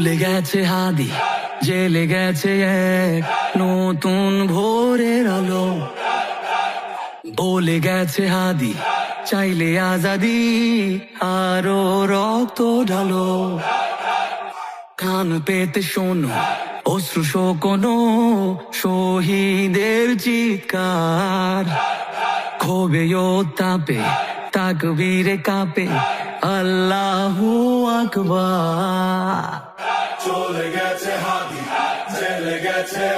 ভুলে গেছে হাদি, জেলে গেছে এক নতুন ভোরের আলো। বলে গেছে হাদি, চাইলে আজাদি, আরো রক্ত ঢালো। কান পেতে শোনো অশ্রু শোকনো শহীদের চিৎকার। ক্ষোভে ও তাপে তাকবীরে কাঁপে আল্লাহু আকবার। চলে গেছে হাদি, জেলে গেছে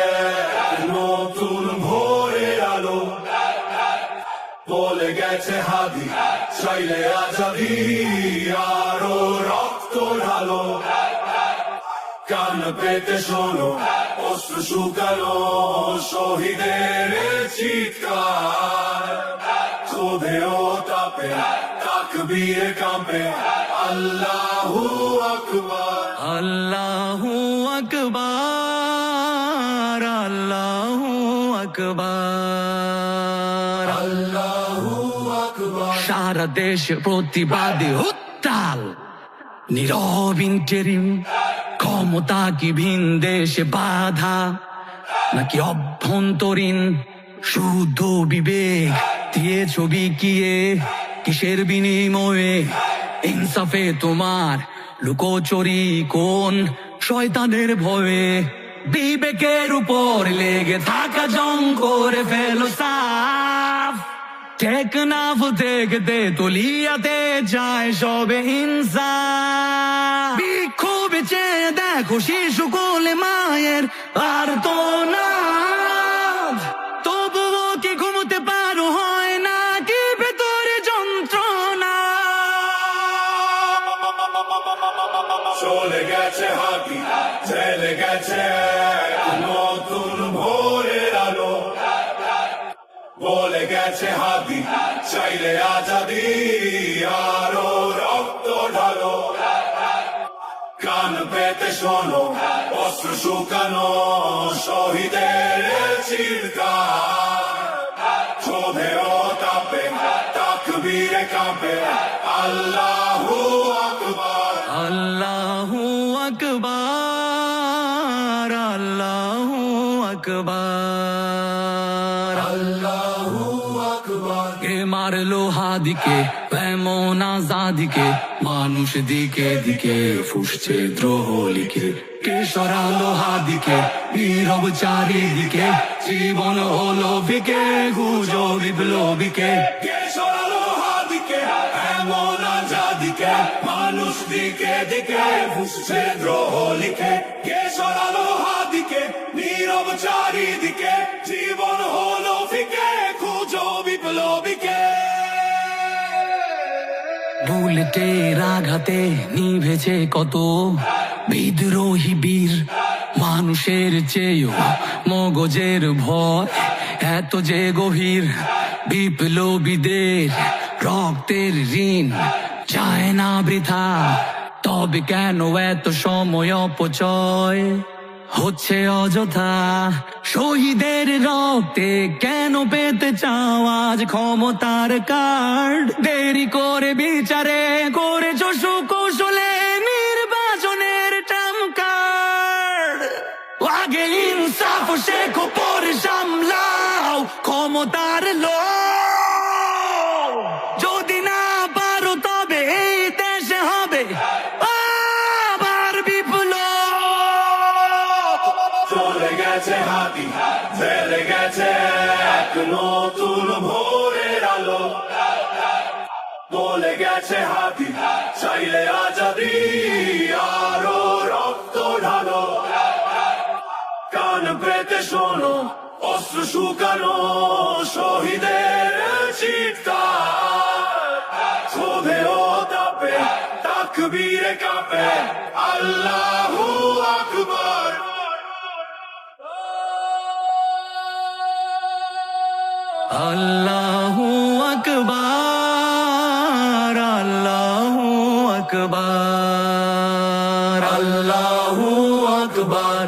নতুন ভোরের আলো। বলে গেছে হাদি, চাইলে আজাদি, আরো রক্ত ঢালো। কান পেতে শোনো অশ্রু শুকানো শহীদের চিৎকার। ক্ষোভে ও তাপে তাকবীরে কাঁপে আল্লাহু আকবার। আল্লাহু আকবার, আল্লাহু আকবার, আল্লাহু আকবার। সারা দেশ প্রতিবাদে উত্তাল, নীরব ইন্টেরিম। ক্ষমতা কি ভিন দেশে বাধা, নাকি অভ্যন্তরীণ শুদ্ধ বিবেক দিয়ে ছবি কিয়ে? কিসের বিনিময়ে ইনসাফে তোমার লুকোচুরি কোন শয়তানের ভয়ে? বিবেকের উপর লেগে থাকা জং করে ফেলো সাফ। টেকনাফ থেকে তেতুলিয়াতে যায় সবে ইনসাফ। বিক্ষোভে চেয়ে দেখো শিশু কোলে মায়ের আর তো না, তবুও কি ঘুমোতে পারো হয় না কি ভেতরে যন্ত্রণা? চলে গেছে হাদি, জেলে গেছে নতুন ভোরের আলো। বলে গেছে হাদি, চাইলে আজাদি, আরো রক্ত ঢালো। কান পেতে শোনো অশ্রু শুকানো শহীদের চিৎকার। ক্ষোভে ও তাপে তাকবীরে কাঁপে আল্লাহু আকবার। আল্লাহু আকবার, আল্লাহু আকবার, আল্লাহু আকবার। কে মারলো হাদিকে এমন আজাদিকে? মানুষ দিকে দিকে ফুসছে দ্রোহ লিখে। কে সরালো হাদিকে নীরব চারিদিকে? জীবন হলো বিকে গুজো বিপ্লবীকে। কে সরালো হাদিকে এমন আজাদিকে? মানুষ দিকে দিকে ফুসছে দ্রোহ লিখে। কে সরালো হাদিকে নীরব চারিদিকে? জীবন হলো ফিকে খুঁজো বিপ্লবীকে। বুলেটের আঘাতে নিভেছে কত বিদ্রোহী বীর। মানুষের চেয়েও মগজের ভয় এত যে গভীর। বিপ্লবীদের রক্তের ঋণ যায় না বৃথা, তবে কেন এত সময় অপচয় হচ্ছে অযথা? শহীদের রক্তে কেন পেতে চাও আজ ক্ষমতার কার্ড? দেরি করে বিচারে করেছ সুকৌশলে নির্বাচনের ট্রাম্প কার্ড। আগে ইনসাফ শেখো পরে সামলাও ক্ষমতার লোভ। যদি না পারো তবে এই দেশে হবে আবার বিপ্লব। চলে গেছে হাদি, জেলে গেছে এক নতুন ভোরের আলো। বলে গেছে হাদি, চাইলে আজাদি, আরো রক্ত ঢালো। কান পেতে শোনো অশ্রু শুকানো শহীদের চিৎকার। ক্ষোভে ও তাপে তাকবীরে কাঁপে আল্লাহু আকবার। আল্লাহু আকবার, আল্লাহু আকবার, আল্লাহু আকবার।